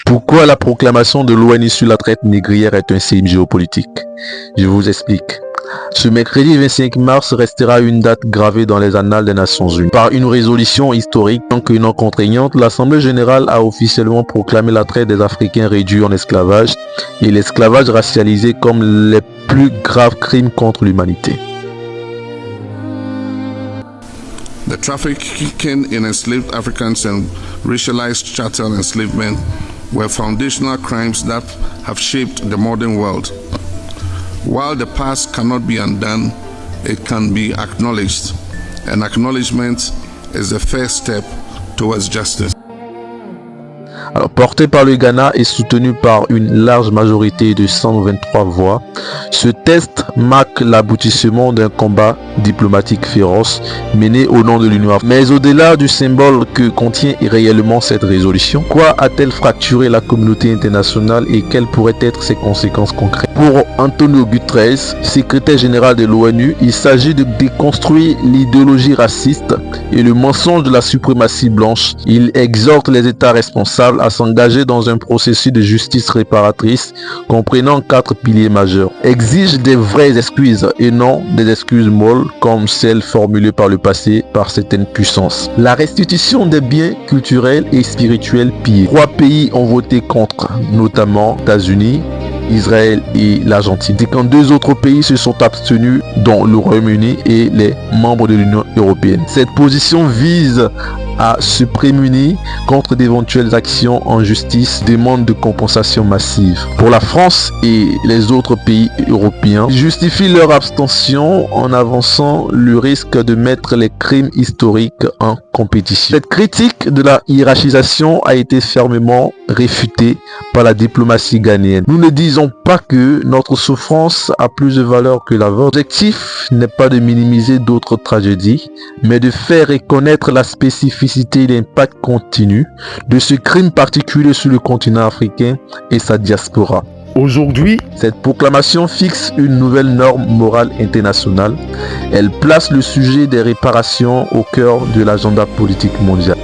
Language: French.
Pourquoi la proclamation de l'ONU sur la traite négrière est un signe géopolitique? Je vous explique. Ce mercredi 25 mars restera une date gravée dans les annales des Nations Unies. Par une résolution historique que non contraignante, l'Assemblée générale a officiellement proclamé la traite des Africains réduits en esclavage et l'esclavage racialisé comme les plus graves crimes contre l'humanité. The trafficking in enslaved Africans and racialized chattel enslavement were foundational crimes that have shaped the modern world. While the past cannot be undone, it can be acknowledged, and acknowledgement is the first step towards justice. Alors, porté par le Ghana et soutenu par une large majorité de 123 voix, ce test marque l'aboutissement d'un combat diplomatique féroce mené au nom de l'Union africaine. Mais au-delà du symbole que contient réellement cette résolution, quoi a-t-elle fracturé la communauté internationale et quelles pourraient être ses conséquences concrètes? Pour Antonio Guterres, secrétaire général de l'ONU, il s'agit de déconstruire l'idéologie raciste et le mensonge de la suprématie blanche. Il exhorte les États responsables à s'engager dans un processus de justice réparatrice comprenant 4 piliers majeurs. Exige des vraies excuses et non des excuses molles comme celles formulées par le passé par certaines puissances. La restitution des biens culturels et spirituels pillés. 3 pays ont voté contre, notamment les États-Unis, Israël et l'Argentine. Et quand 2 autres pays se sont abstenus, dont le Royaume-Uni et les membres de l'Union européenne. Cette position vise à se prémunir contre d'éventuelles actions en justice, demande de compensation massive. Pour la France et les autres pays européens, ils justifient leur abstention en avançant le risque de mettre les crimes historiques en compétition. Cette critique de la hiérarchisation a été fermement réfutée par la diplomatie ghanéenne. Nous ne disons pas que notre souffrance a plus de valeur que la vôtre. L'objectif n'est pas de minimiser d'autres tragédies, mais de faire reconnaître la spécificité et l'impact continu de ce crime particulier sur le continent africain et sa diaspora. Aujourd'hui, cette proclamation fixe une nouvelle norme morale internationale. Elle place le sujet des réparations au cœur de l'agenda politique mondial.